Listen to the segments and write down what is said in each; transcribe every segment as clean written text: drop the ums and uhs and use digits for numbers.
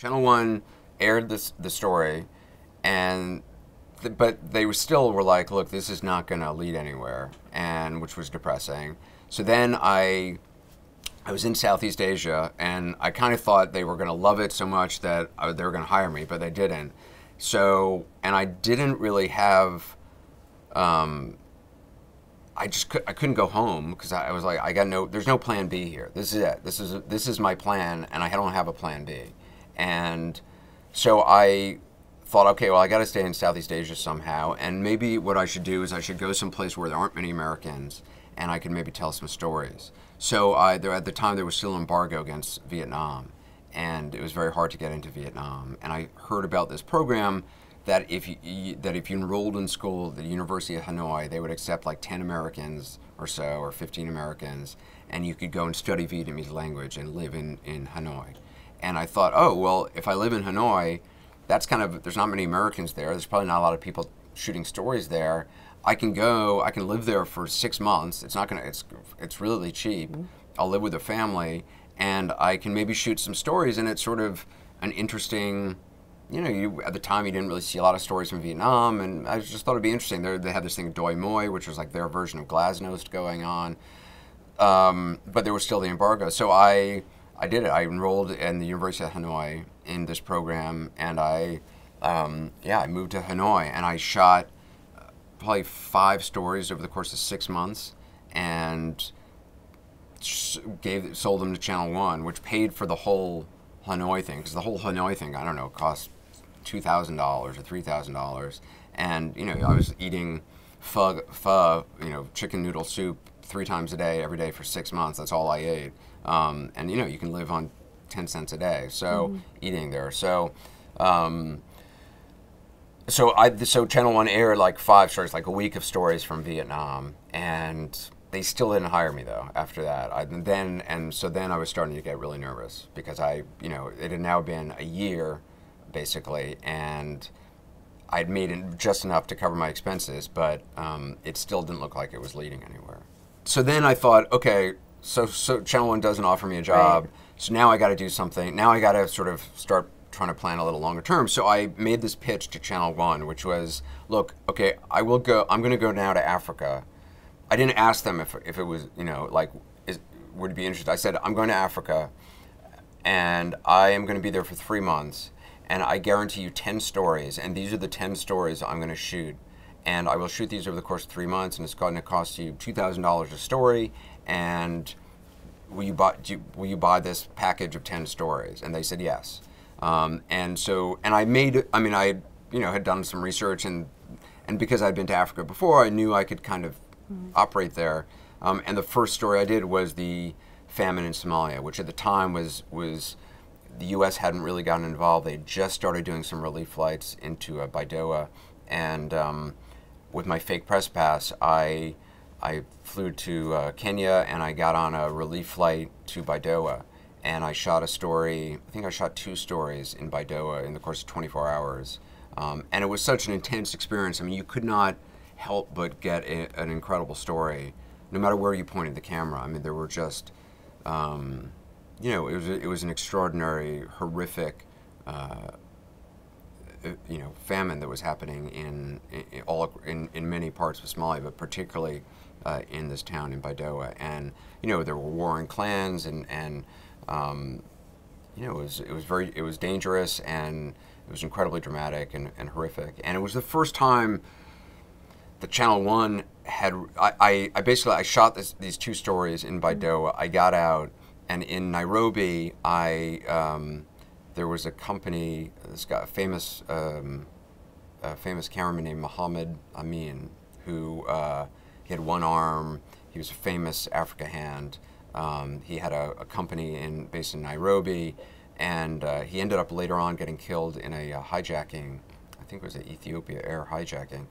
Channel One aired the story, and but they were like, look, this is not going to lead anywhere, and which was depressing. So then I was in Southeast Asia, and I kind of thought they were going to love it so much that they were going to hire me, but they didn't. So, and I didn't really have, I couldn't go home because I was like, there's no plan B here. This is it. This is my plan, and I don't have a plan B. And so I thought, okay, well, I got to stay in Southeast Asia somehow, and maybe what I should do is I should go someplace where there aren't many Americans, and I could maybe tell some stories. So at the time there was still an embargo against Vietnam, and it was very hard to get into Vietnam. And I heard about this program that if you enrolled in school at the University of Hanoi, they would accept like 10 Americans or so, or 15 Americans, and you could go and study Vietnamese language and live in Hanoi. And I thought, oh, well, if I live in Hanoi, there's not many Americans there. There's probably not a lot of people shooting stories there. I can live there for 6 months. It's really cheap. Mm-hmm. I'll live with a family, and I can maybe shoot some stories, and it's sort of an interesting, at the time you didn't really see a lot of stories from Vietnam, and I just thought it'd be interesting. They had this thing, Doi Moi, which was like their version of Glasnost going on, but there was still the embargo. So I did it. I enrolled in the University of Hanoi in this program, and I moved to Hanoi, and I shot probably 5 stories over the course of 6 months, and sold them to Channel One, which paid for the whole Hanoi thing, because the whole Hanoi thing, I don't know, cost $2,000 or $3,000, and I was eating pho, chicken noodle soup 3 times a day, every day for 6 months. That's all I ate, and you can live on 10 cents a day. So eating there, so Channel One aired like 5 stories, like a week of stories from Vietnam, and they still didn't hire me though after that. So then I was starting to get really nervous because it had now been a year basically, and I'd made just enough to cover my expenses, but it still didn't look like it was leading anywhere. So then I thought, okay, so Channel One doesn't offer me a job, right. So now I got to do something. Now I got to sort of start trying to plan a little longer term. So I made this pitch to Channel One, which was, look, okay, I'm going to go now to Africa. I didn't ask them if it was, would it be interested. I said, I'm going to Africa, and I am going to be there for 3 months, and I guarantee you 10 stories, and these are the 10 stories I'm going to shoot. And I will shoot these over the course of 3 months, and it's going to cost you $2,000 a story, and will you buy this package of 10 stories? And they said yes. I had done some research, and because I'd been to Africa before, I knew I could kind of operate there. And the first story I did was the famine in Somalia, which at the time was the U.S. hadn't really gotten involved. They just started doing some relief flights into Baidoa, and with my fake press pass, I flew to Kenya, and I got on a relief flight to Baidoa. And I shot a story, I think I shot 2 stories in Baidoa in the course of 24 hours. And it was such an intense experience. I mean, you could not help but get an incredible story, no matter where you pointed the camera. I mean, there were just, it was an extraordinary, horrific, famine that was happening in many parts of Somalia, but particularly in this town in Baidoa. And, there were warring clans, and it was dangerous, and it was incredibly dramatic and horrific. And it was the first time that Channel One had. I basically shot these 2 stories in Baidoa. I got out, and in Nairobi, there was a company. This guy, a famous cameraman named Muhammad Amin, who he had one arm. He was a famous Africa hand. He had a company based in Nairobi, and he ended up later on getting killed in a hijacking. I think it was an Ethiopia Air hijacking.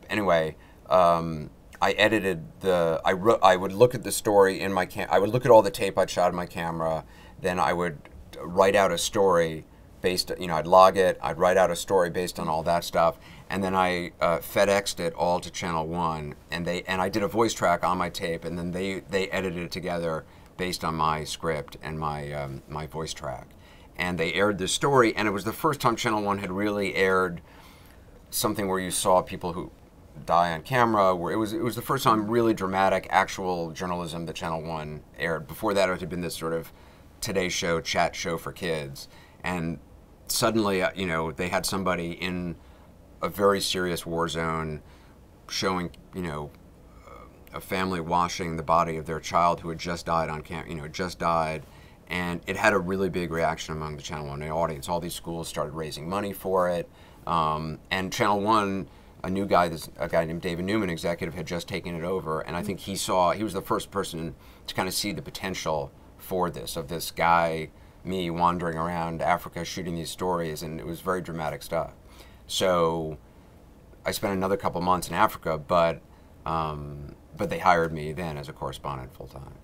Anyway, I edited I would look at the story in my I would look at all the tape I'd shot in my camera. Then I would write out a story based. I'd log it. I'd write out a story based on all that stuff, and then I FedExed it all to Channel One, and I did a voice track on my tape, and then they edited it together based on my script and my voice track. and they aired this story, and it was the first time Channel 1 had really aired something where you saw people who die on camera, where it was the first time really dramatic, actual journalism that Channel 1 aired. Before that, it had been this sort of Today Show, chat show for kids. And suddenly, they had somebody in a very serious war zone showing, a family washing the body of their child who had just died on camp, just died. And it had a really big reaction among the Channel 1 audience. All these schools started raising money for it. And Channel 1, a guy named David Newman, executive, had just taken it over. And I think he was the first person to kind of see the potential for this, of this guy, me, wandering around Africa shooting these stories. And it was very dramatic stuff. So I spent another couple months in Africa, but they hired me then as a correspondent full time.